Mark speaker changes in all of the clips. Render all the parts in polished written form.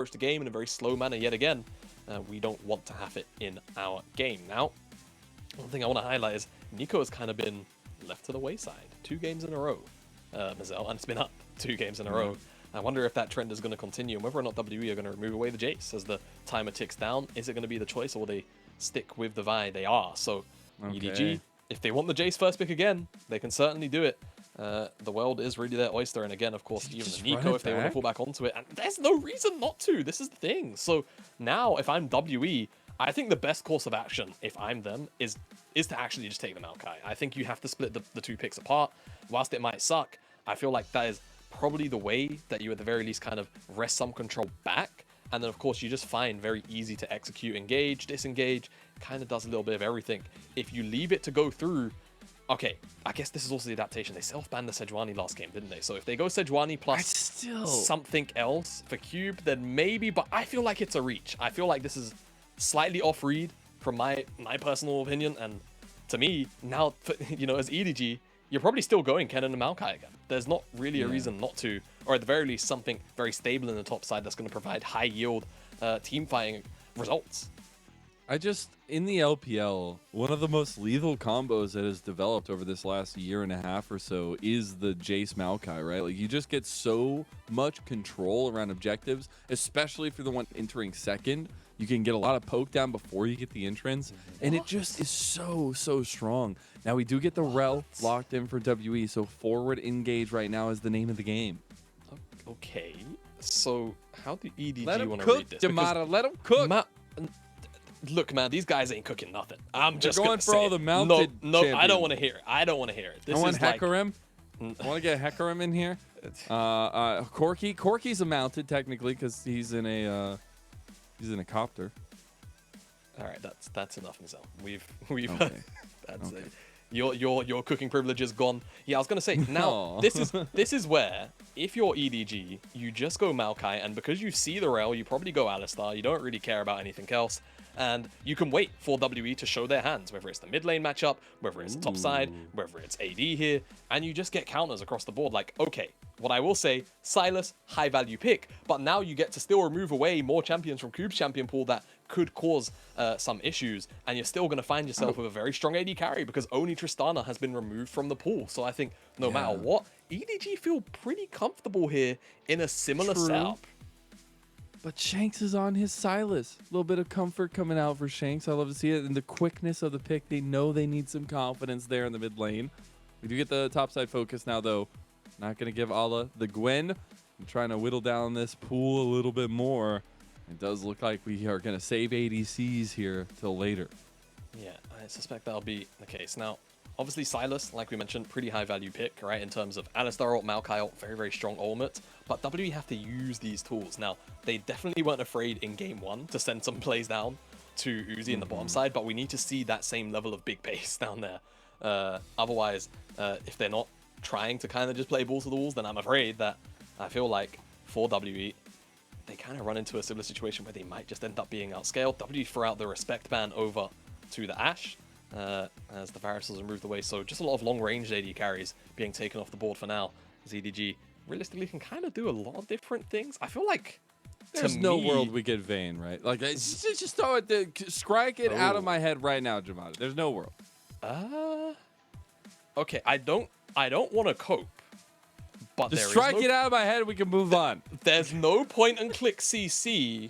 Speaker 1: approach the game in a very slow manner yet again. We don't want to have it in our game. Now, one thing I want to highlight is Nico has kind of been left to the wayside 2 games in a row, Mazel, and it's been up 2 games in a row. I wonder if that trend is going to continue and whether or not WWE are going to remove away the Jace as the timer ticks down. Is it going to be the choice, or will they stick with the Vi? They are. So EDG, if they want the Jace first pick again, they can certainly do it. The world is really their oyster, and again, of course, even the Nico, if they want to fall back onto it, and there's no reason not to. This is the thing. So now, if I'm WE, I think the best course of action, if I'm them, is to actually just take the Maokai. I think you have to split the 2 picks apart. Whilst it might suck, I feel like that is probably the way that you at the very least kind of wrest some control back, and then of course you just find very easy to execute, engage, disengage, kind of does a little bit of everything. If you leave it to go through, okay, I guess this is also the adaptation. They self-banned the Sejuani last game, didn't they? So if they go Sejuani plus something else for Cube, then maybe, but I feel like it's a reach. I feel like this is slightly off read from my personal opinion, and to me, now, you know, as EDG, you're probably still going Kennen and Maokai again. There's not really a reason not to, or at the very least, something very stable in the top side that's going to provide high yield team fighting results.
Speaker 2: In the LPL, one of the most lethal combos that has developed over this last year and a half or so is the Jace Maokai, right? Like, you just get so much control around objectives, especially if you're the one entering second. You can get a lot of poke down before you get the entrance, and it just is so strong. Now, we do get the rel locked in for WE, so forward engage right now is the name of the game.
Speaker 1: Okay, so how do EDG want to read this?
Speaker 2: Let him cook.
Speaker 1: Look, man, these guys ain't cooking nothing. I'm just
Speaker 2: going for all the mounted
Speaker 1: No,
Speaker 2: champions.
Speaker 1: I don't want to hear it. I don't want to hear it. This
Speaker 2: I want
Speaker 1: is like...
Speaker 2: Hecarim. I want to get Hecarim in here. Corki. Corki's a mounted technically because he's in a copter.
Speaker 1: All right, that's enough, Mazel. We've
Speaker 2: okay.
Speaker 1: That's it. Your cooking privilege is gone. Yeah, I was gonna say now this is where if you're EDG, you just go Maokai, and because you see the rail, you probably go Alistar. You don't really care about anything else, and you can wait for WE to show their hands, whether it's the mid lane matchup, whether it's the top side, whether it's AD here, and you just get counters across the board. Like, okay, what I will say, Sylas, high value pick, but now you get to still remove away more champions from Cube's champion pool that could cause some issues, and you're still going to find yourself with a very strong AD carry because only Tristana has been removed from the pool. So I think no matter what, EDG feel pretty comfortable here in a similar setup.
Speaker 2: But Shanks is on his Sylas. A little bit of comfort coming out for Shanks. I love to see it. And the quickness of the pick, they know they need some confidence there in the mid lane. We do get the topside focus now, though. Not going to give Ala the Gwen. I'm trying to whittle down this pool a little bit more. It does look like we are going to save ADCs here till later. Yeah,
Speaker 1: I suspect that'll be the case. Now, obviously Sylas, like we mentioned, pretty high value pick, right? In terms of Alistar ult, Maokai ult, very strong ultimate. But WWE have to use these tools. Now, they definitely weren't afraid in game 1 to send some plays down to Uzi in the bottom side, but we need to see that same level of big pace down there. Otherwise, if they're not trying to kind of just play balls to the walls, then I'm afraid that I feel like for WE, they kind of run into a similar situation where they might just end up being outscaled. W throw out the respect ban over to the Ashe as the Varus are moved away. So just a lot of long-range AD carries being taken off the board for now. As EDG realistically can kind of do a lot of different things. I feel like
Speaker 2: there's no world we get Vayne, right? Like, just throw it, strike it out of my head right now, Jamada. There's no world.
Speaker 1: Okay, I don't want to cope. But
Speaker 2: just strike it out of my head, we can move on.
Speaker 1: There's no point and click CC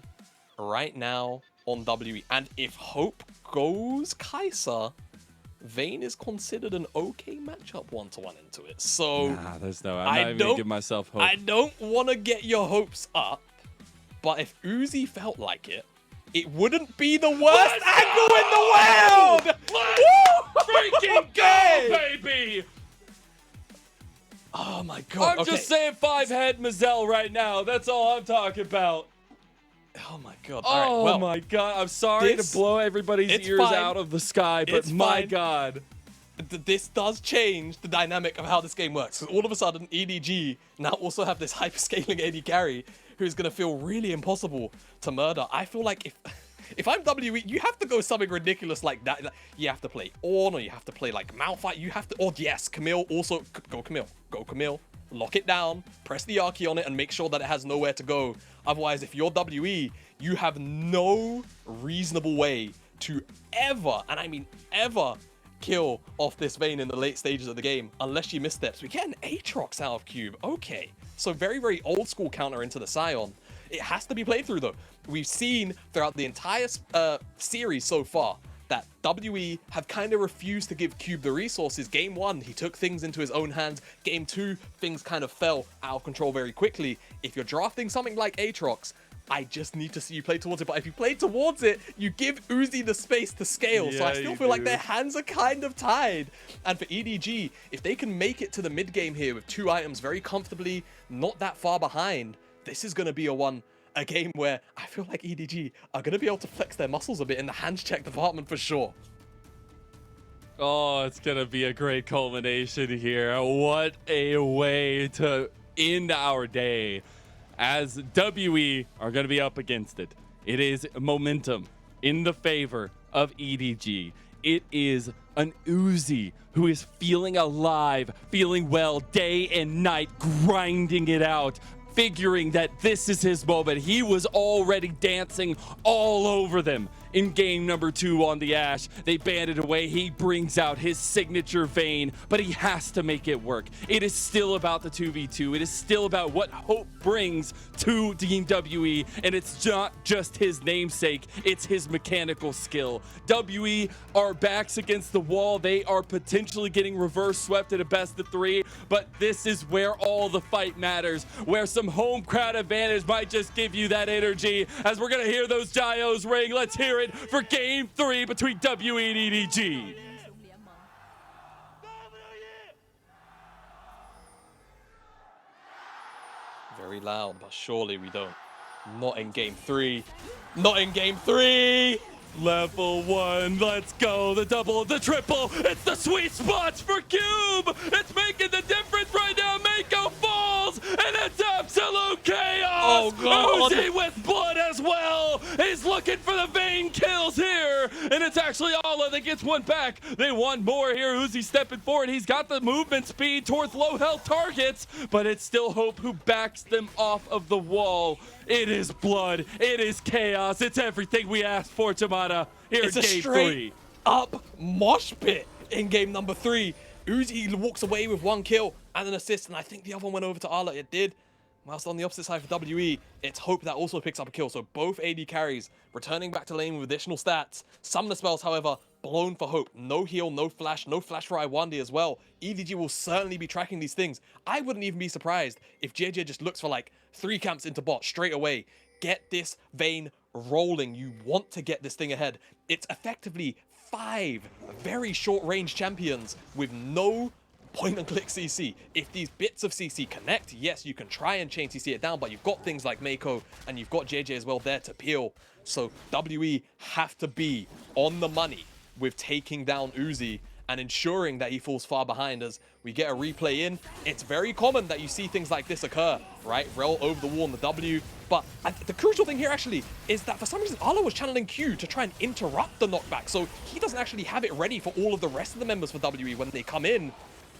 Speaker 1: right now on WE. And if Hope goes Kai'Sa, Vayne is considered an okay matchup 1-to-1 into it. So
Speaker 2: nah, there's no, I'm not even gonna give myself hope.
Speaker 1: I don't want to get your hopes up, but if Uzi felt like it, it wouldn't be the worst angle in the world!
Speaker 2: Let's freaking go, baby!
Speaker 1: Oh my god.
Speaker 2: I'm just saying 5-head Mazel right now. That's all I'm talking about.
Speaker 1: Oh my god.
Speaker 2: Oh
Speaker 1: all right, well,
Speaker 2: my god. I'm sorry to blow everybody's ears out of the sky, but my god.
Speaker 1: This does change the dynamic of how this game works. All of a sudden, EDG now also have this hyperscaling AD carry who's going to feel really impossible to murder. I feel like if I'm WE, you have to go something ridiculous like that. You have to play Ornn, or you have to play like Malphite. You have to, or yes, Camille also. Go Camille. Go Camille. lock it down, press the R key on it, and make sure that it has nowhere to go. Otherwise, if you're WE, you have no reasonable way to ever, and I mean ever, kill off this Vayne in the late stages of the game, unless you missteps. We get an Aatrox out of Cube. Okay, so very, very old school counter into the Xi'an. It has to be played through though. We've seen throughout the entire series so far that WE have kind of refused to give Cube the resources. Game 1, he took things into his own hands. Game 2, things kind of fell out of control very quickly. If you're drafting something like Aatrox, I just need to see you play towards it. But if you play towards it, you give Uzi the space to scale. Yeah, so I still feel like their hands are kind of tied. And for EDG, if they can make it to the mid game here with 2 items very comfortably, not that far behind, this is going to be a game where I feel like EDG are going to be able to flex their muscles a bit in the hands check department for sure.
Speaker 2: Oh, it's going to be a great culmination here. What a way to end our day, as WE are going to be up against it. It is momentum in the favor of EDG. It is an Uzi who is feeling alive, feeling well day and night, grinding it out, figuring that this is his moment. He was already dancing all over them in game number 2 on the Ashe. They banded away. He brings out his signature Vayne, but he has to make it work. It is still about the 2v2. It is still about what Hope brings to Team WE, and it's not just his namesake, it's his mechanical skill. WE are backs against the wall. They are potentially getting reverse swept at a best of 3, but this is where all the fight matters, where some home crowd advantage might just give you that energy. As we're gonna hear those Dios ring, let's hear it for game 3 between WE and EDG.
Speaker 1: Very loud, but surely we don't. Not in game 3. Not in game 3!
Speaker 2: Level 1, let's go. The double, the triple. It's the sweet spots for Cube. It's making the difference right now. Mako falls, and it's absolute chaos.
Speaker 1: Oh, God.
Speaker 2: Uzi with blood as well. He's looking for the Vayne kills here, and it's actually Ala that gets one back. They want more here. Uzi stepping forward. He's got the movement speed towards low health targets, but it's still Hope who backs them off of the wall. It is blood. It is chaos. It's everything we asked for, Tamada. Here
Speaker 1: It's
Speaker 2: in
Speaker 1: a
Speaker 2: game
Speaker 1: straight
Speaker 2: 3.
Speaker 1: up mosh pit in game number 3. Uzi walks away with 1 kill and an assist, and I think the other one went over to Ala. It did. Whilst on the opposite side for WE, it's Hope that also picks up a kill. So both AD carries returning back to lane with additional stats. Summoner spells, however, blown for Hope. No heal, no flash for Iwandi as well. EDG will certainly be tracking these things. I wouldn't even be surprised if JJ just looks for like 3 camps into bot straight away. Get this Vayne rolling. You want to get this thing ahead. It's effectively 5 very short range champions with no point and click CC. If these bits of CC connect, yes, you can try and chain CC it down, but you've got things like Mako and you've got JJ as well there to peel. So WE have to be on the money with taking down Uzi and ensuring that he falls far behind. As we get a replay in, it's very common that you see things like this occur, right? Rel over the wall on the W. But the crucial thing here actually is that for some reason Arlo was channeling Q to try and interrupt the knockback, so he doesn't actually have it ready for all of the rest of the members for WE when they come in.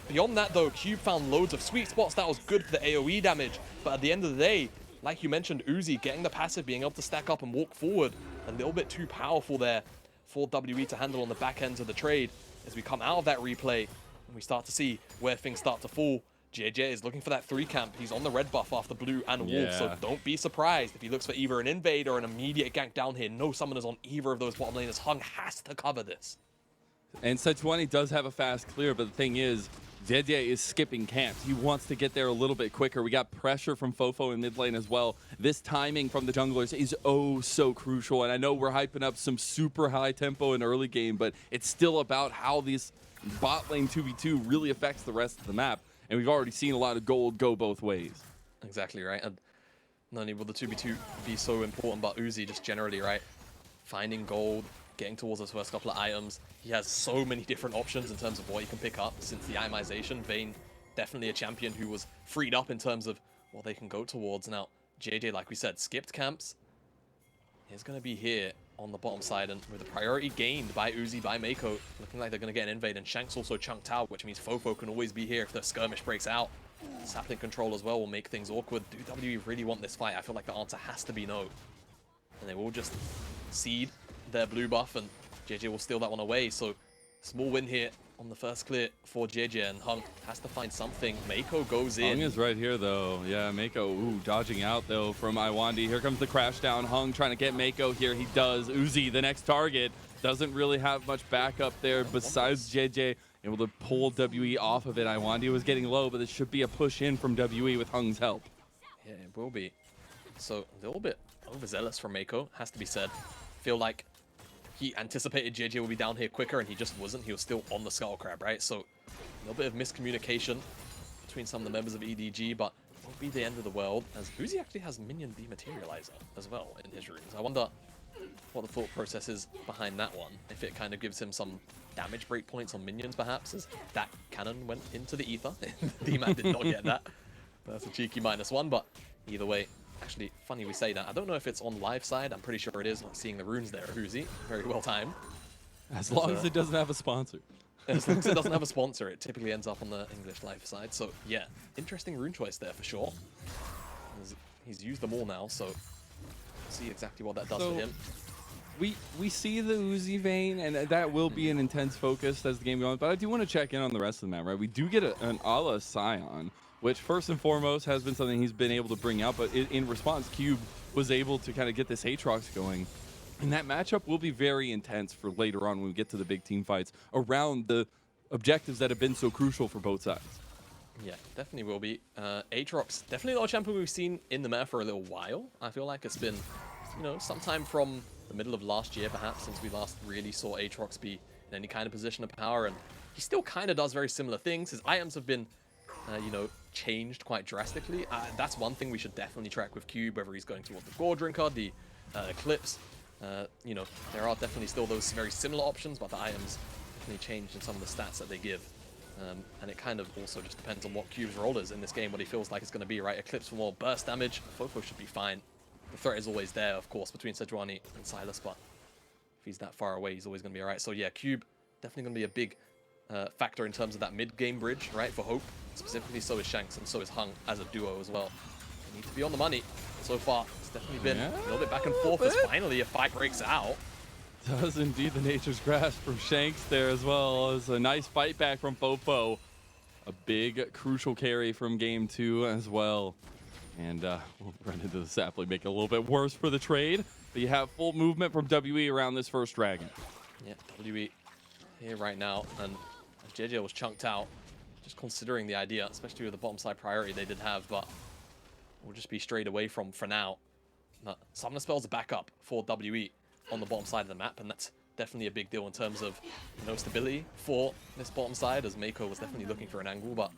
Speaker 1: Beyond that though, Cube found loads of sweet spots. That was good for the AoE damage, but at the end of the day, like you mentioned, Uzi getting the passive, being able to stack up and walk forward, a little bit too powerful there for WE to handle on the back ends of the trade. As we come out of that replay and we start to see where things start to fall, JJ is looking for that 3 camp. He's on the red buff after blue and wolf, so don't be surprised if he looks for either an invade or an immediate gank down here. No summoners on either of those bottom laners. Hung has to cover this.
Speaker 2: And Sejuani does have a fast clear, but the thing is, JJ is skipping camps. He wants to get there a little bit quicker. We got pressure from Fofo in mid lane as well. This timing from the junglers is oh so crucial. And I know we're hyping up some super high tempo in early game, but it's still about how this bot lane 2v2 really affects the rest of the map. And we've already seen a lot of gold go both ways.
Speaker 1: Exactly right. And not only will the 2v2 be so important, but Uzi just generally, right? Finding gold, getting towards those first couple of items. He has so many different options in terms of what he can pick up since the itemization. Vayne, definitely a champion who was freed up in terms of what they can go towards. Now, JJ, like we said, skipped camps. He's going to be here on the bottom side, and with a priority gained by Uzi, by Mako, looking like they're going to get an invade, and Shank's also chunked out, which means Fofo can always be here if the skirmish breaks out. Sapling control as well will make things awkward. Do WE really want this fight? I feel like the answer has to be no. And they will just cede their blue buff, and JJ will steal that one away. So small win here on the first clear for JJ, and Hung has to find something. Mako goes in.
Speaker 2: Hung is right here, though. Yeah, Mako, dodging out, though, from Iwandi. Here comes the crash down. Hung trying to get Mako here. He does. Uzi, the next target, doesn't really have much backup there besides JJ. Able to pull WE off of it. Iwandi was getting low, but this should be a push in from WE with Hung's help.
Speaker 1: Yeah, it will be. So a little bit overzealous from Mako, has to be said. Feel like he anticipated JJ would be down here quicker, and he just wasn't. He was still on the Skull Crab, right? So a little bit of miscommunication between some of the members of EDG, but it won't be the end of the world, as Uzi actually has minion dematerializer as well in his rooms. I wonder what the thought process is behind that one. If it kind of gives him some damage break points on minions, perhaps, as that cannon went into the ether. D-Man did not get that. That's a cheeky -1, but either way, actually, funny we say that. I don't know if it's on live side. I'm pretty sure it is. Not seeing the runes there, Uzi. Very well timed.
Speaker 2: As long as it doesn't have a sponsor.
Speaker 1: As long as it doesn't have a sponsor, it typically ends up on the English live side. So, yeah, interesting rune choice there for sure. He's used them all now, so see exactly what that does for him.
Speaker 2: We see the Uzi vein, and that will be an intense focus as the game goes on, but I do want to check in on the rest of the map, right? We do get an a la Xi'an, which first and foremost has been something he's been able to bring out, but in response, Cube was able to kind of get this Aatrox going. And that matchup will be very intense for later on when we get to the big team fights around the objectives that have been so crucial for both sides.
Speaker 1: Yeah, definitely will be. Aatrox, definitely not a champion we've seen in the meta for a little while. I feel like it's been, you know, sometime from the middle of last year, perhaps, since we last really saw Aatrox be in any kind of position of power, and he still kind of does very similar things. His items have been, you know, changed quite drastically. That's one thing we should definitely track with Cube, whether he's going towards the Gore Drinker, the Eclipse. You know, there are definitely still those very similar options, but the items definitely changed in some of the stats that they give. And it kind of also just depends on what Cube's role is in this game, what he feels like it's going to be, right? Eclipse for more burst damage. Fofo should be fine. The threat is always there, of course, between Sejuani and Silas, but if he's that far away, he's always going to be alright. So yeah, Cube definitely going to be a big factor in terms of that mid-game bridge, right, for Hope. Specifically, so is Shanks, and so is Hung as a duo as well. They need to be on the money. So far, it's definitely been a little bit back and forth as finally a fight breaks out.
Speaker 2: Does indeed the Nature's Grasp from Shanks there, as well as a nice fight back from Fofo. A big, crucial carry from Game 2 as well. And we'll run into the sapling, make it a little bit worse for the trade. But you have full movement from WE around this first dragon.
Speaker 1: Yeah, WE here right now. And JJ was chunked out, just considering the idea, especially with the bottom side priority they did have. But we'll just be straight away from for now. Summoner spells a backup for WE on the bottom side of the map, and that's definitely a big deal in terms of, you know, stability for this bottom side, as Mako was definitely looking for an angle, but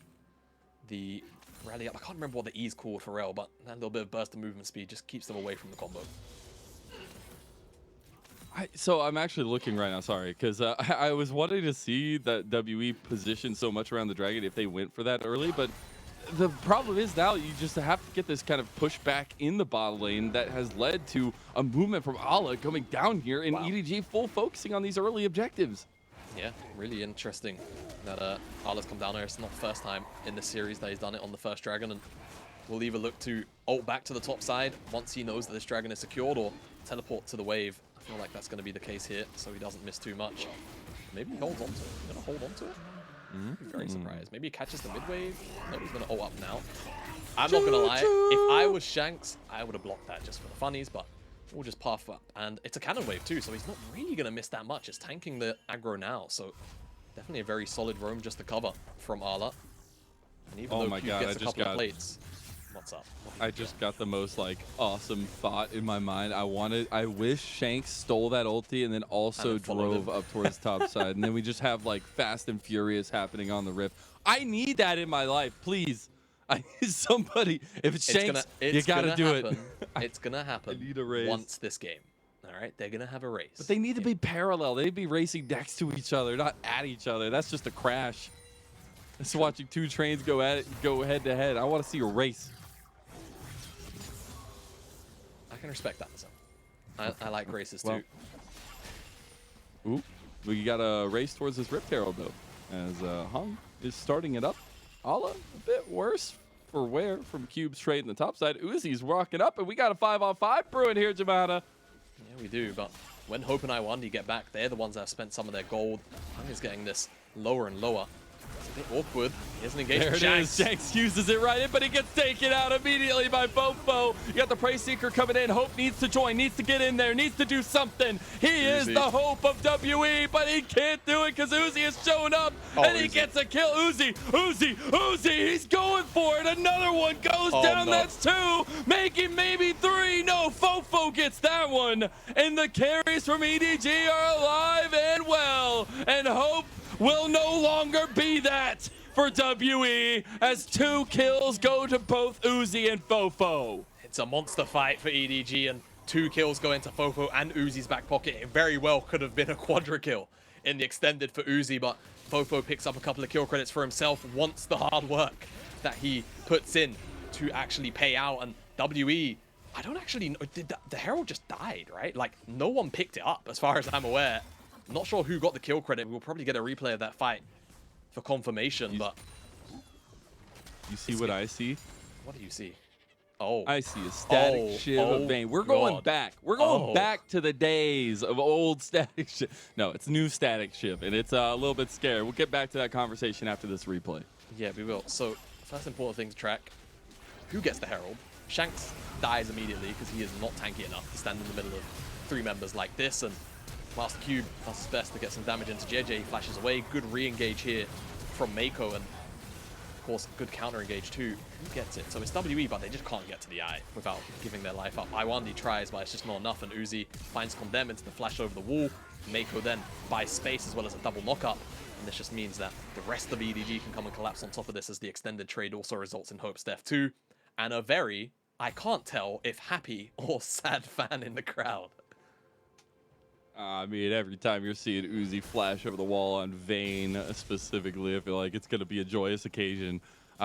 Speaker 1: the rally up, I can't remember what the E's called for Rel, but that little bit of burst of movement speed just keeps them away from the combo.
Speaker 2: So I'm actually looking right now, sorry, because I was wanting to see that WE position so much around the dragon if they went for that early, but the problem is now you just have to get this kind of push back in the bot lane that has led to a movement from Ala coming down here, and EDG full focusing on these early objectives.
Speaker 1: Yeah, really interesting that Ala's come down here. It's not the first time in this series that he's done it on the first dragon, and we'll either look to ult back to the top side once he knows that this dragon is secured, or teleport to the wave. I feel like that's going to be the case here, so he doesn't miss too much. Maybe he holds on to it. He's going to hold on to it? I'd be very surprised. Maybe he catches the mid wave. No, he's going to ult up now. I'm not going to lie. If I was Shanks, I would have blocked that just for the funnies, but we'll just path up. And it's a cannon wave too, so he's not really going to miss that much. It's tanking the aggro now, so definitely a very solid roam just to cover from Ala. And even though Cube gets a couple of plates, what's up?
Speaker 2: I just got the most like awesome thought in my mind. I wish Shanks stole that ulti and then also drove up towards the top side, and then we just have like Fast and Furious happening on the rift. I need that in my life, please. I need somebody. If it's Shanks, you gotta do it.
Speaker 1: It's gonna happen.
Speaker 2: I need a race
Speaker 1: once this game. All right, they're gonna have a race.
Speaker 2: But they need to be parallel. They'd be racing next to each other, not at each other. That's just a crash. Just watching two trains go at it, go head to head. I want to see a race.
Speaker 1: I can respect that myself. I like races too.
Speaker 2: Ooh, we got a race towards this Rift Herald though, as Hung is starting it up. Alla a bit worse for wear from Cube's trade in the top side. Uzi's rocking up, and we got a 5-on-5 brewing here, Jamada.
Speaker 1: Yeah, we do, but when Hope and Iwandi get back, they're the ones that have spent some of their gold. Hung is getting this lower and lower. It's a bit awkward. Here's an engagement.
Speaker 2: There it is. Shanks uses it right in, but he gets taken out immediately by Fofo. You got the Prey Seeker coming in. Hope needs to join, needs to get in there, needs to do something. He is the hope of WE, but he can't do it because Uzi has shown up, and he gets a kill. Uzi, he's going for it. Another one goes down. No. That's 2, making maybe 3. No, Fofo gets that one, and the carries from EDG are alive and well, and Hope will no longer be that for WE as 2 kills go to both Uzi and Fofo.
Speaker 1: It's a monster fight for EDG, and 2 kills go into Fofo and Uzi's back pocket. It very well could have been a quadra kill in the extended for Uzi, but Fofo picks up a couple of kill credits for himself, wants the hard work that he puts in to actually pay out. And WE, I don't actually know, the Herald just died, right? Like, no one picked it up as far as I'm aware. Not sure who got the kill credit. We'll probably get a replay of that fight for confirmation, but...
Speaker 2: You see what I see?
Speaker 1: What do you see? Oh.
Speaker 2: I see a static shiv of Vayne. We're going back. We're going back to the days of old static shiv. No, it's new static shiv, and it's a little bit scary. We'll get back to that conversation after this replay.
Speaker 1: Yeah, we will. So, first important thing to track, who gets the Herald? Shanks dies immediately because he is not tanky enough to stand in the middle of 3 members like this, and whilst Cube does his best to get some damage into JJ, he flashes away. Good re-engage here from Mako, and of course, good counter-engage too. Who gets it? So it's WE, but they just can't get to the eye without giving their life up. Iwandi tries, but it's just not enough, and Uzi finds Condemn into the flash over the wall. Mako then buys space as well as a double knock-up, and this just means that the rest of EDG can come and collapse on top of this, as the extended trade also results in Hope's death too, and a very, I can't tell if happy or sad fan in the crowd.
Speaker 2: I mean, every time you're seeing Uzi flash over the wall on Vayne specifically, I feel like it's going to be a joyous occasion.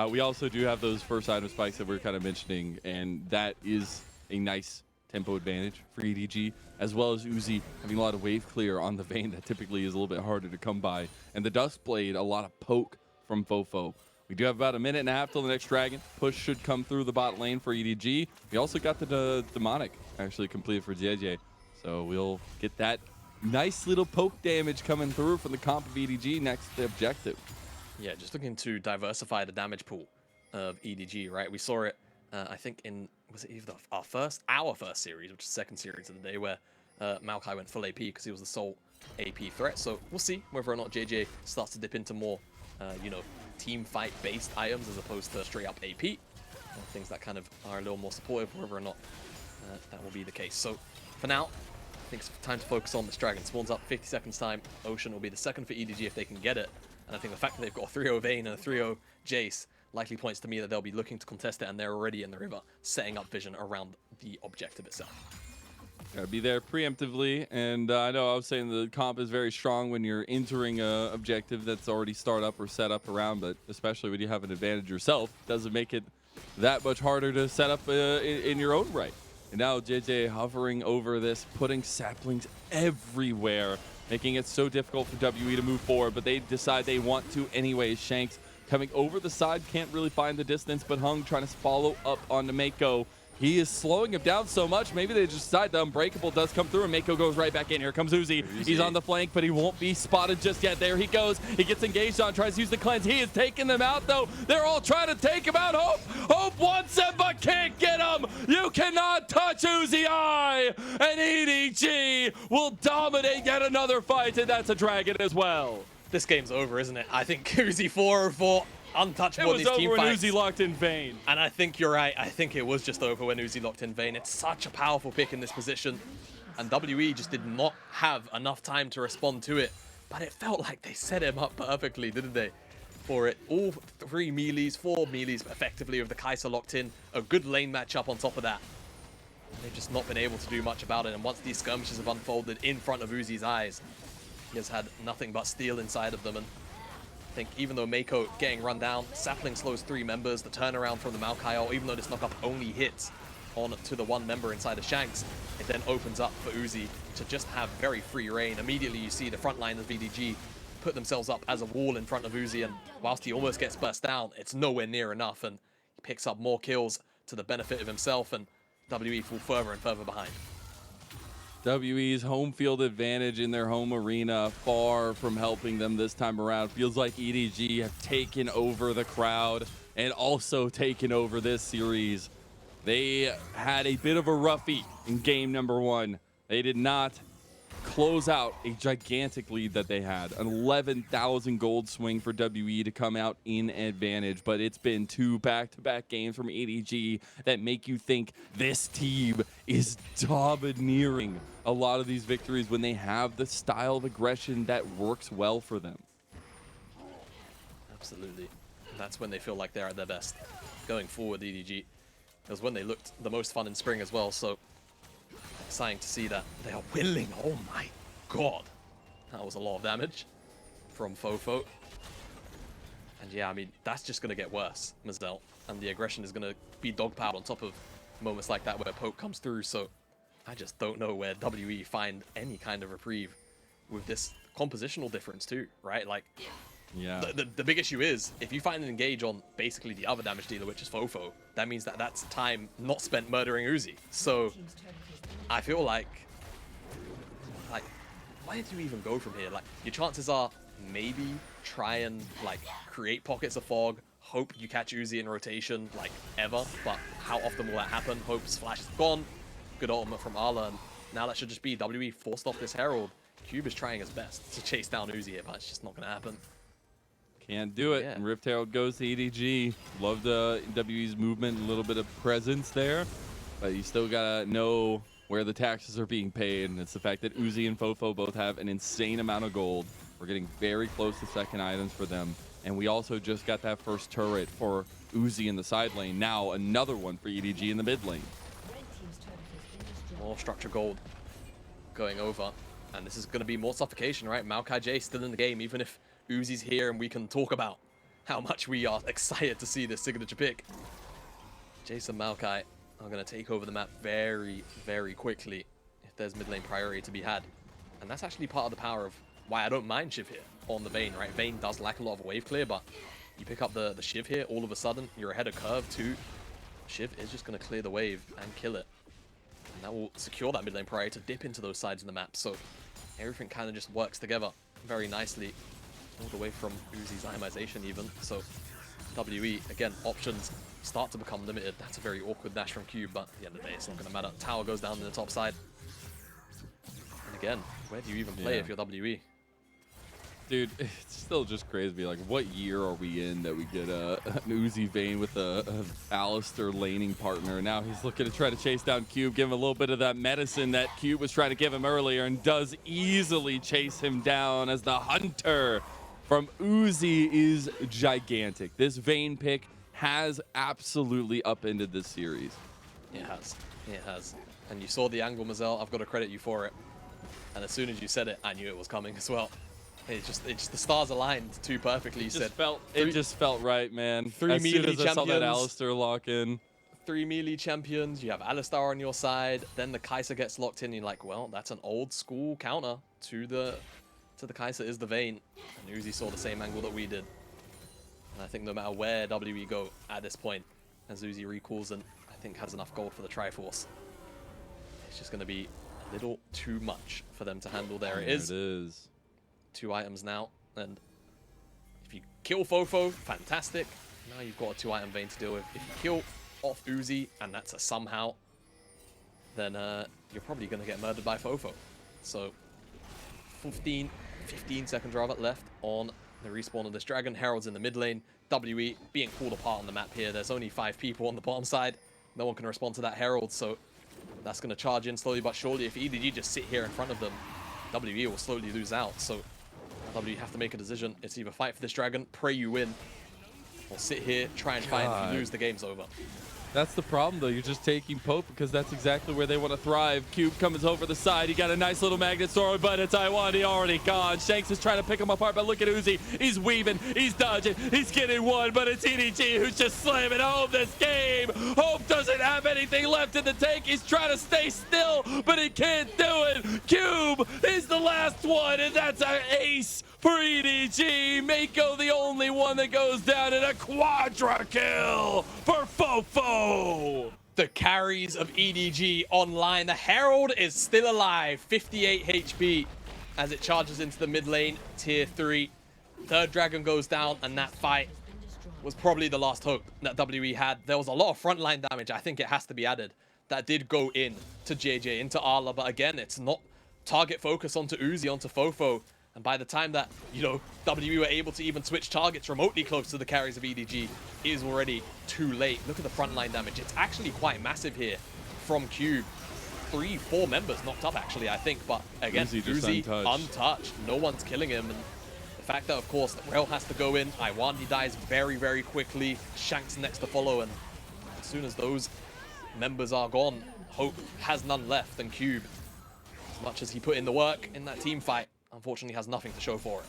Speaker 2: We also do have those first item spikes that we're kind of mentioning, and that is a nice tempo advantage for EDG, as well as Uzi having a lot of wave clear on the Vayne that typically is a little bit harder to come by. And the Dust Blade, a lot of poke from Fofo. We do have about a minute and a half till the next dragon. Push should come through the bot lane for EDG. We also got the Demonic actually completed for JJ. So we'll get that nice little poke damage coming through from the comp of EDG next to the objective.
Speaker 1: Yeah, just looking to diversify the damage pool of EDG, right? We saw it, I think, in, was it either our first series, which is the second series of the day, where Maokai went full AP because he was the sole AP threat. So we'll see whether or not JJ starts to dip into more, you know, team fight based items as opposed to straight up AP. Things that kind of are a little more supportive, whether or not that will be the case. So for now, I think it's time to focus on this dragon. Spawns up 50 seconds time. Ocean will be the second for EDG if they can get it. And I think the fact that they've got a 3-0 Vayne and a 3-0 Jace likely points to me that they'll be looking to contest it, and they're already in the river, setting up vision around the objective itself.
Speaker 2: Gotta be there preemptively, and I know I was saying the comp is very strong when you're entering a objective that's already start up or set up around, but especially when you have an advantage yourself, doesn't make it that much harder to set up in your own right. And now JJ hovering over this, putting saplings everywhere, making it so difficult for WE to move forward, but they decide they want to anyways. Shanks coming over the side, can't really find the distance, but Hung trying to follow up onto Mako. He is slowing him down so much, maybe they just decide the Unbreakable does come through, and Mako goes right back in. Here comes Uzi. He's on the flank, but he won't be spotted just yet. There he goes. He gets engaged on, tries to use the cleanse. He is taking them out, though. They're all trying to take him out. Hope wants him, but can't get him. You cannot touch Uzi Eye, and EDG will dominate yet another fight, and that's a dragon as well.
Speaker 1: This game's over, isn't it? I think Uzi 404 untouchable in these team fights.
Speaker 2: It was over when Uzi locked in Vayne.
Speaker 1: And I think you're right. I think it was just over when Uzi locked in Vayne. It's such a powerful pick in this position. And WE just did not have enough time to respond to it. But it felt like they set him up perfectly, didn't they? For it. All 3 melees, 4 melees effectively with the Kai'Sa locked in. A good lane matchup on top of that. And they've just not been able to do much about it. And once these skirmishes have unfolded in front of Uzi's eyes, he has had nothing but steel inside of them. And I think even though Mako getting run down, Sapling slows 3 members, the turnaround from the Maokai, even though this knockup only hits on to the 1 member inside of Shanks, it then opens up for Uzi to just have very free reign. Immediately you see the front line of VDG put themselves up as a wall in front of Uzi, and whilst he almost gets burst down, it's nowhere near enough, and he picks up more kills to the benefit of himself, and WE fall further and further behind.
Speaker 2: WE's home field advantage in their home arena far from helping them this time around. Feels like EDG have taken over the crowd and also taken over this series. They had a bit of a roughie in game number 1. They did not close out a gigantic lead that they had. An 11,000 gold swing for WE to come out in advantage, but it's been 2 back-to-back games from EDG that make you think this team is domineering a lot of these victories when they have the style of aggression that works well for them.
Speaker 1: Absolutely. That's when they feel like they're at their best. Going forward, EDG, it was when they looked the most fun in spring as well, so exciting to see that they are willing. Oh my god. That was a lot of damage from Fofo. And yeah, I mean, that's just going to get worse, Mazel. And the aggression is going to be dogpiled on top of moments like that where Poke comes through. So I just don't know where WE find any kind of reprieve with this compositional difference too, right? Like,
Speaker 2: yeah.
Speaker 1: The big issue is, if you find an engage on basically the other damage dealer, which is Fofo, that means that that's time not spent murdering Uzi. So I feel like, why did you even go from here? Like, your chances are maybe try and like create pockets of fog, hope you catch Uzi in rotation, like ever, but how often will that happen? Hope's flash is gone. Good ultimate from Arla, and now that should just be WE forced off this Herald. Cube is trying his best to chase down Uzi here, but it's just not going to happen.
Speaker 2: Can't do it.
Speaker 1: Yeah.
Speaker 2: And Rift Herald goes to EDG. Love the WE's movement, a little bit of presence there, but you still gotta know where the taxes are being paid, and it's the fact that Uzi and Fofo both have an insane amount of gold. We're getting very close to second items for them, and we also just got that first turret for Uzi in the side lane. Now another one for EDG in the mid lane.
Speaker 1: More structure gold going over, and this is going to be more suffocation, right? Maokai J still in the game, even if Uzi's here, and we can talk about how much we are excited to see this signature pick. Jace and Maokai are going to take over the map very, very quickly if there's mid lane priority to be had. And that's actually part of the power of why I don't mind Shiv here on the Vayne, right? Vayne does lack a lot of wave clear, but you pick up the Shiv here, all of a sudden, you're ahead of curve too. Shiv is just going to clear the wave and kill it. And that will secure that mid lane priority to dip into those sides of the map. So everything kind of just works together very nicely, all the way from Uzi's itemization even. So WE, again, options start to become limited. That's a very awkward dash from Cube, but at the end of the day, it's not going to matter. Tower goes down to the top side. And again, where do you even play if you're WE?
Speaker 2: Dude, it's still just crazy to be like, what year are we in that we get an Uzi Vayne with a Alistair laning partner? Now he's looking to try to chase down Cube, give him a little bit of that medicine that Cube was trying to give him earlier, and does easily chase him down as the hunter from Uzi is gigantic. This Vayne pick has absolutely upended this series.
Speaker 1: It has. It has. And you saw the angle, Mazel. I've got to credit you for it. And as soon as you said it, I knew it was coming as well. It just the stars aligned too perfectly.
Speaker 2: It just felt right, man.
Speaker 1: Three
Speaker 2: as soon
Speaker 1: melee
Speaker 2: as I saw that
Speaker 1: champions.
Speaker 2: Alistair lock in.
Speaker 1: 3 melee champions, you have Alistar on your side, then the Kai'Sa gets locked in, and you're like, well, that's an old school counter to the Kai'Sa is the Vayne. And Uzi saw the same angle that we did. And I think no matter where WE go at this point, as Uzi recalls and I think has enough gold for the Triforce, it's just going to be a little too much for them to handle. There it is.
Speaker 2: It is.
Speaker 1: 2 items now, and if you kill Fofo, fantastic. Now you've got a 2-item Vayne to deal with. If you kill off Uzi, and that's a somehow, then you're probably going to get murdered by Fofo. So 15 seconds rather left on the respawn of this dragon. Herald's in the mid lane. WE being pulled apart on the map here. There's only 5 people on the bottom side. No one can respond to that Herald, so that's going to charge in slowly but surely. If EDG just sit here in front of them, WE will slowly lose out. So WE have to make a decision. It's either fight for this dragon, pray you win, or sit here, try and fight. If you lose, the game's over.
Speaker 2: That's the problem, though. You're just taking Pope because that's exactly where they want to thrive. Cube comes over the side. He got a nice little magnet sword, but it's Taiwan. He already gone. Shanks is trying to pick him apart, but look at Uzi. He's weaving. He's dodging. He's getting one, but it's EDG who's just slamming home this game. Hope doesn't have anything left in the tank. He's trying to stay still, but he can't do it. Cube is the last one, and that's an ace for EDG. Mako the only one that goes down in a quadra kill for Fofo.
Speaker 1: The carries of EDG online. The Herald is still alive, 58 HP as it charges into the mid lane, tier 3. Third dragon goes down, and that fight was probably the last hope that WE had. There was a lot of frontline damage, I think it has to be added, that did go in to JJ, into Arla, but again, it's not target focus onto Uzi, onto Fofo. And by the time that, you know, WE were able to even switch targets remotely close to the carries of EDG, it is already too late. Look at the frontline damage. It's actually quite massive here from Cube. 3-4 members knocked up, actually, I think. But again, Uzi untouched. No one's killing him. And the fact that, of course, the Rail has to go in. Iwandi dies very, very quickly. Shank's next to follow. And as soon as those members are gone, Hope has none left. And Cube, as much as he put in the work in that team fight, unfortunately has nothing to show for it.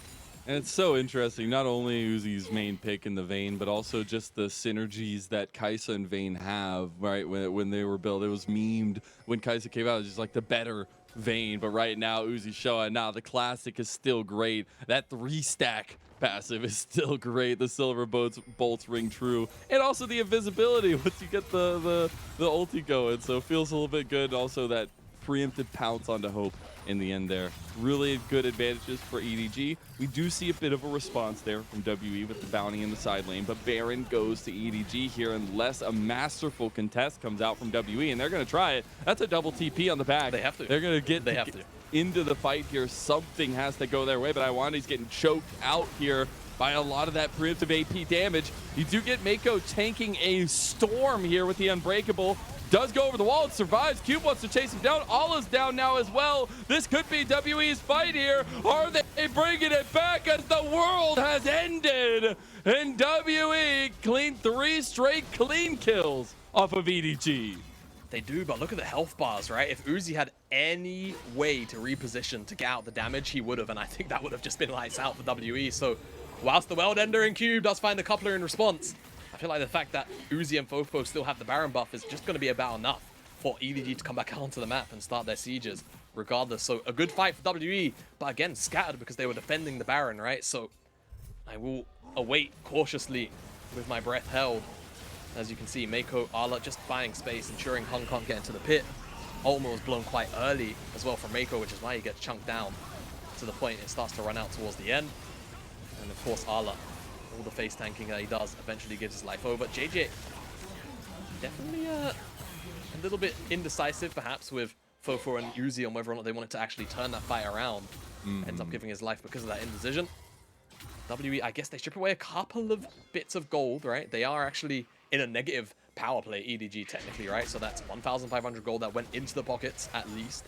Speaker 2: And it's so interesting, not only Uzi's main pick in the Vayne, but also just the synergies that Kai'Sa and Vayne have, right? When they were built, it was memed when Kai'Sa came out, it was just like the better Vayne, but right now Uzi's showing, now the classic is still great. That 3-stack passive is still great. The silver bolts ring true. And also the invisibility once you get the ulti going, so it feels a little bit good. Also that preemptive pounce onto Hope in the end there. Really good advantages for EDG. We do see a bit of a response there from WE with the bounty in the side lane, but Baron goes to EDG here unless a masterful contest comes out from WE, and they're going to try it. That's a double TP on the back.
Speaker 1: They have to.
Speaker 2: They're going to get into the fight here. Something has to go their way, but Iwandi's getting choked out here by a lot of that preemptive AP damage. You do get Mako tanking a storm here with the Unbreakable. Does go over the wall and survives. Cube wants to chase him down. Alla's down now as well. This could be WE's fight here. Are they bringing it back as the world has ended? And WE clean 3 straight clean kills off of EDG.
Speaker 1: They do, but look at the health bars, right? If Uzi had any way to reposition to get out the damage, he would have, and I think that would have just been lights out for WE. So whilst the World Ender in Cube does find the coupler in response, I feel like the fact that Uzi and Fofo still have the Baron buff is just going to be about enough for EDG to come back onto the map and start their sieges regardless. So a good fight for WE, but again, scattered because they were defending the Baron, right? So I will await cautiously with my breath held. As you can see, Mako, Arla just buying space, ensuring Hung can't get into the pit. Ultimate was blown quite early as well from Mako, which is why he gets chunked down to the point it starts to run out towards the end. And of course, Arla, all the face tanking that he does, eventually gives his life over. JJ, definitely a little bit indecisive, perhaps, with Fofo and Uzi on whether or not they wanted to actually turn that fight around. Ends up giving his life because of that indecision. WE, I guess they strip away a couple of bits of gold, right? They are actually in a negative power play, EDG, technically, right? So that's 1,500 gold that went into the pockets, at least,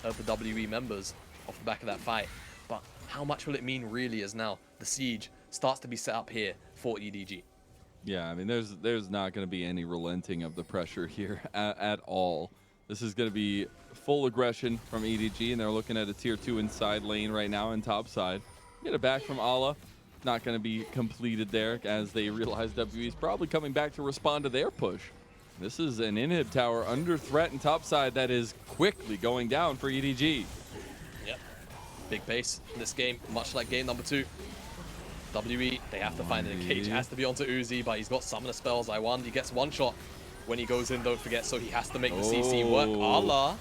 Speaker 1: of the WE members off the back of that fight. But how much will it mean, really, as now the siege starts to be set up here for EDG?
Speaker 2: Yeah, I mean, there's not going to be any relenting of the pressure here at all. This is going to be full aggression from EDG, and they're looking at a tier 2 inside lane right now in top side. Get it back from Alla. Not going to be completed there as they realize WE is probably coming back to respond to their push. This is an inhib tower under threat in top side that is quickly going down for EDG.
Speaker 1: Yep, big pace in this game, much like game number 2. WE, they have to find an engage. Has to be onto Uzi, but he's got summoner spells. Iwandi gets one shot when he goes in, don't forget, so he has to make the CC work. Allah.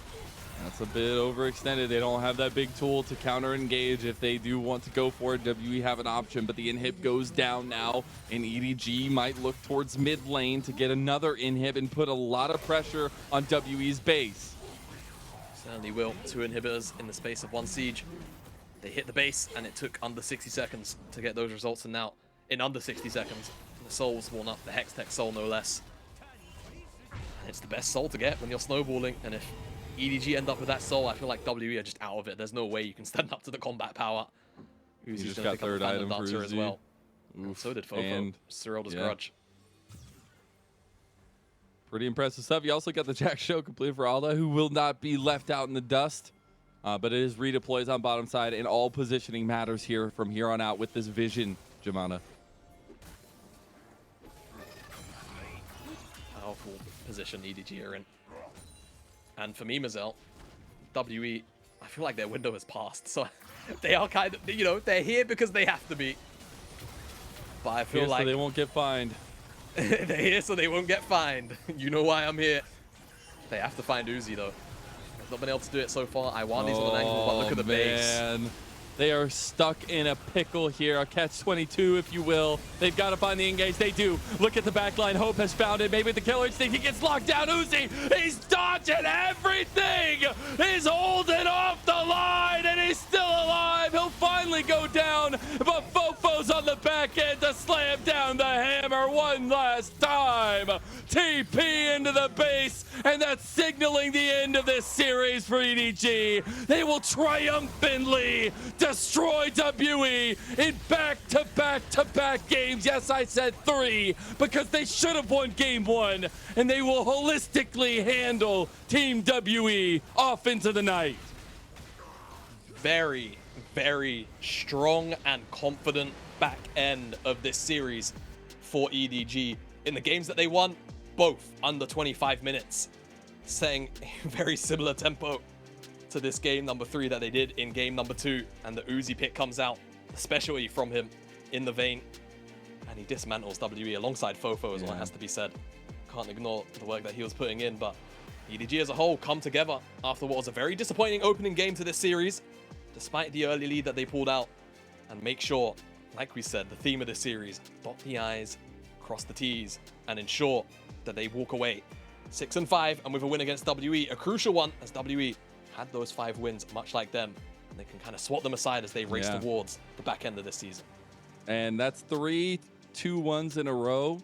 Speaker 2: That's a bit overextended. They don't have that big tool to counter engage if they do want to go for it. WE have an option, but the inhib goes down now, and EDG might look towards mid lane to get another inhib and put a lot of pressure on WE's base.
Speaker 1: Certainly will. 2 inhibitors in the space of 1 siege. They hit the base, and it took under 60 seconds to get those results, and now, in under 60 seconds, the soul's worn up, the Hextech soul no less. And it's the best soul to get when you're snowballing, and if EDG end up with that soul, I feel like WE are just out of it. There's no way you can stand up to the combat power.
Speaker 2: Uzi's just got third item for Uzi
Speaker 1: as well. And so did Fofo. And Cyrilda's grudge.
Speaker 2: Pretty impressive stuff. You also got the Jack Show completed for Alda, who will not be left out in the dust. But it is redeploys on bottom side, and all positioning matters here from here on out with this vision, Jamana.
Speaker 1: Powerful position EDG are in. And for me, Mazel, WE, I feel like their window has passed. So They are kind of, you know, they're here because they have to be. But I feel
Speaker 2: Here
Speaker 1: like
Speaker 2: so they won't get fined.
Speaker 1: they're here so they won't get fined. You know why I'm here. They have to find Uzi though. They've not been able to do it so far. Iwani's on an angle, but look at the base.
Speaker 2: They are stuck in a pickle here, a catch-22, if you will. They've got to find the engage. They do. Look at the backline. Hope has found it. Maybe the killer instinct. He gets locked down. Uzi, he's dodging everything. He's holding off the line, and he's still alive. He'll finally go down, but Fofo's on the back end to slam down the hammer one last time. TP into the base, and that's signaling the end of this series for EDG. They will triumphantly destroy WE in back-to-back-to-back games. Yes, I said 3 because they should have won game 1, and they will holistically handle Team WE off into the night.
Speaker 1: Very, very strong and confident back end of this series for EDG. In the games that they won, both under 25 minutes, setting a very similar tempo to this game number 3 that they did in game number 2, and the Uzi pick comes out, especially from him in the vein, and he dismantles WE alongside Fofo as well, it has to be said. Can't ignore the work that he was putting in, but EDG as a whole come together after what was a very disappointing opening game to this series, despite the early lead that they pulled out, and make sure, like we said, the theme of this series, dot the I's, cross the T's, and ensure that they walk away 6-5 and with a win against WE, a crucial one as WE had those 5 wins much like them, and they can kind of swat them aside as they race towards the back end of this season.
Speaker 2: And that's 3 2-1s in a row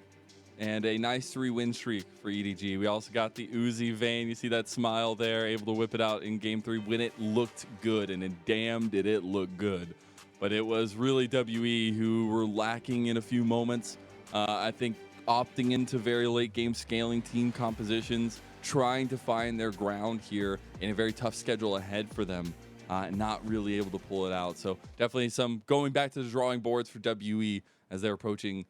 Speaker 2: and a nice 3-win streak for EDG. We also got the Uzi vein. You see that smile there, able to whip it out in game 3 when it looked good, and damn did it look good. But it was really WE who were lacking in a few moments. I think opting into very late game scaling team compositions, trying to find their ground here in a very tough schedule ahead for them, not really able to pull it out. So definitely some going back to the drawing boards for WE as they're approaching,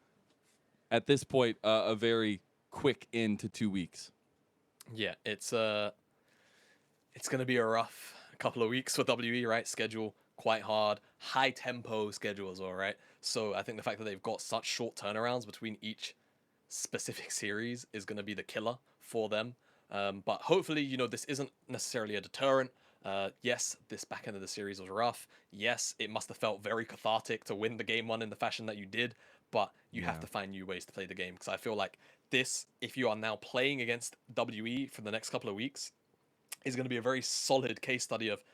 Speaker 2: at this point, a very quick end to 2 weeks.
Speaker 1: Yeah, it's going to be a rough couple of weeks for WE, right? Schedule quite hard, high tempo schedule as well, right? So I think the fact that they've got such short turnarounds between each specific series is going to be the killer for them. But hopefully, you know, this isn't necessarily a deterrent. Yes, this back end of the series was rough. Yes, it must have felt very cathartic to win the game 1 in the fashion that you did, but you have to find new ways to play the game, because I feel like this, if you are now playing against WE for the next couple of weeks, is going to be a very solid case study of